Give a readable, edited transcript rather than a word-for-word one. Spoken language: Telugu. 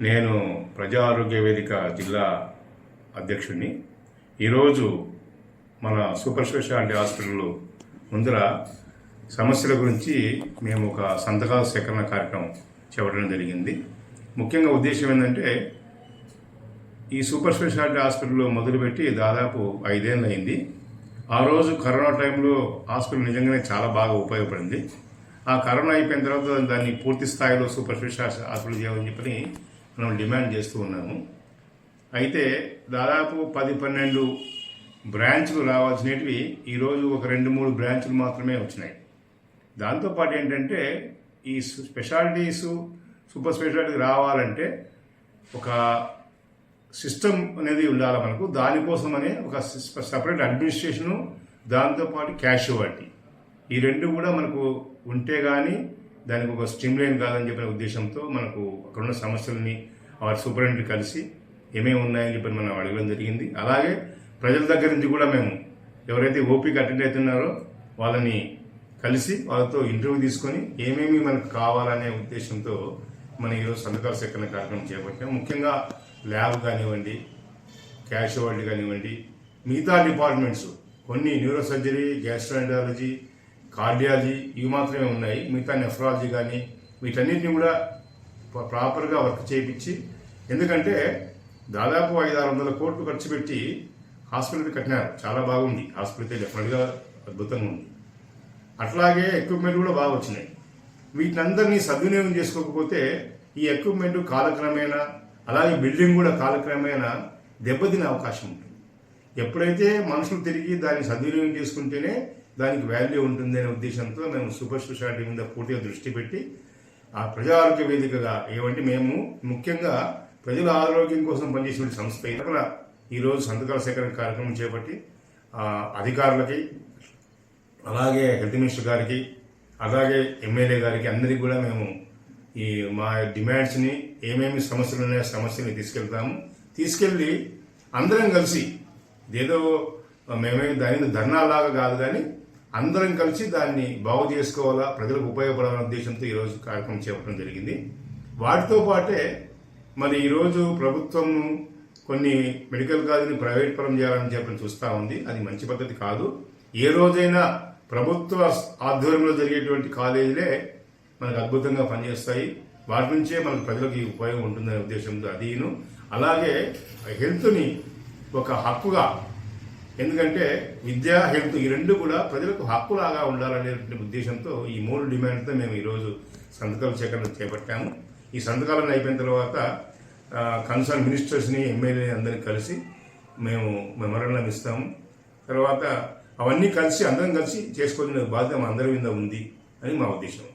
నేను ప్రజా ఆరోగ్య వేదిక జిల్లా అధ్యక్షుడిని. ఈరోజు మన సూపర్ స్పెషాలిటీ హాస్పిటల్లో ముందర సమస్యల గురించి మేము ఒక సంతకాల సేకరణ కార్యక్రమం చేపట్టడం జరిగింది. ముఖ్యంగా ఉద్దేశం ఏంటంటే, ఈ సూపర్ స్పెషాలిటీ హాస్పిటల్లో మొదలుపెట్టి దాదాపు 5 ఏళ్ళు అయింది. ఆ రోజు కరోనా టైంలో హాస్పిటల్ నిజంగానే చాలా బాగా ఉపయోగపడింది. ఆ కరోనా అయిపోయిన తర్వాత దాన్ని పూర్తి స్థాయిలో సూపర్ స్పెషాలిటీ హాస్పిటల్ చేయాలని చెప్పని మనం డిమాండ్ చేస్తూ ఉన్నాము. అయితే దాదాపు 10-12 బ్రాంచ్లు రావాల్సినవి ఈరోజు ఒక 2-3 బ్రాంచ్లు మాత్రమే వచ్చినాయి. దాంతోపాటు ఏంటంటే, ఈ సూపర్ స్పెషాలిటీ రావాలంటే ఒక సిస్టమ్ అనేది ఉండాలి మనకు. దానికోసమనే ఒక సపరేట్ అడ్మినిస్ట్రేషను, దాంతోపాటు క్యాషువాలిటీ, ఈ రెండు కూడా మనకు ఉంటే కానీ దానికి ఒక స్ట్రీమ్ లైన్ కాదని చెప్పిన ఉద్దేశంతో మనకు అక్కడున్న సమస్యలని వారి సూపరింటెండెంట్ కలిసి ఏమేమి ఉన్నాయని చెప్పి మనం అడగడం జరిగింది. అలాగే ప్రజల దగ్గర నుంచి కూడా మేము ఎవరైతే ఓపీకి అటెండ్ అవుతున్నారో వాళ్ళని కలిసి వాళ్ళతో ఇంటర్వ్యూ తీసుకొని ఏమేమి మనకు కావాలనే ఉద్దేశంతో మనం ఈరోజు సంతకాల సేకరణ కార్యక్రమం చేపట్టాం. ముఖ్యంగా ల్యాబ్ కానివ్వండి, క్యాషువాలిటీ కానివ్వండి, మిగతా డిపార్ట్మెంట్స్ కొన్ని న్యూరో సర్జరీ, గ్యాస్ట్రోఎంటాలజీ, కార్డియాలజీ ఇవి మాత్రమే ఉన్నాయి. మిగతా నెఫ్రాలజీ కానీ వీటన్నిటిని కూడా ప్రాపర్గా వర్క్ చేయించి, ఎందుకంటే దాదాపు 500-600 కోట్లు ఖర్చు పెట్టి హాస్పిటల్ కట్టినారు. చాలా బాగుంది హాస్పిటల్, డెఫినెట్గా అద్భుతంగా ఉంది. అట్లాగే ఎక్విప్మెంట్ కూడా బాగా వచ్చినాయి. వీటినందరినీ సద్వినియోగం చేసుకోకపోతే ఈ ఎక్విప్మెంట్ కాలక్రమేణా, అలాగే బిల్డింగ్ కూడా కాలక్రమేణా దెబ్బతినే అవకాశం ఉంటుంది. ఎప్పుడైతే మనుషులు తిరిగి దాన్ని సద్వినియోగం చేసుకుంటేనే దానికి వాల్యూ ఉంటుంది అనే ఉద్దేశంతో మేము సూపర్ స్పెషాలిటీ మీద పూర్తిగా దృష్టి పెట్టి ఆ ప్రజా ఆరోగ్య వేదికగా ఏమంటే మేము ముఖ్యంగా ప్రజల ఆరోగ్యం కోసం పనిచేసే సంస్థ ఇక్కడ ఈరోజు సంతకాల సేకరణ కార్యక్రమం చేపట్టి అధికారులకి, అలాగే హెల్త్ మినిస్టర్ గారికి, అలాగే ఎమ్మెల్యే గారికి అందరికీ కూడా మేము ఈ మా డిమాండ్స్ని, ఏమేమి సమస్యలు ఉన్నాయో సమస్యని తీసుకెళ్ళి అందరం కలిసి, ఇదేదో మేమేమి దాని ధర్నాలాగా కాదు కానీ అందరం కలిసి దాన్ని బాగు చేసుకోవాలా, ప్రజలకు ఉపయోగపడాలనే ఉద్దేశంతో ఈరోజు కార్యక్రమం చేపట్టడం జరిగింది. వాటితో పాటే మరి ఈరోజు ప్రభుత్వం కొన్ని మెడికల్ కాలేజీని ప్రైవేట్ పరం చేయాలని చెప్పని చూస్తూ ఉంది. అది మంచి పద్ధతి కాదు. ఏ రోజైనా ప్రభుత్వ ఆధ్వర్యంలో జరిగేటువంటి కాలేజీలే మనకు అద్భుతంగా పనిచేస్తాయి. వాటి నుంచే మనకు ప్రజలకు ఉపయోగం ఉంటుందనే ఉద్దేశంతో అదీను. అలాగే హెల్త్ని ఒక హక్కుగా, ఎందుకంటే విద్య, హెల్త్ ఈ రెండు కూడా ప్రజలకు హక్కులాగా ఉండాలనే ఉద్దేశంతో ఈ 3 డిమాండ్తో మేము ఈరోజు సంతకాల సేకరణ చేపట్టాము. ఈ సంతకాలను అయిపోయిన తర్వాత కన్సర్న్ మినిస్టర్స్ని, ఎమ్మెల్యేని అందరినీ కలిసి మేము మెమోరాండం ఇస్తాము. తర్వాత అవన్నీ కలిసి అందరం కలిసి చేసుకోవాల్సిన బాధ్యత మా అందరి మీద ఉంది అని మా ఉద్దేశం.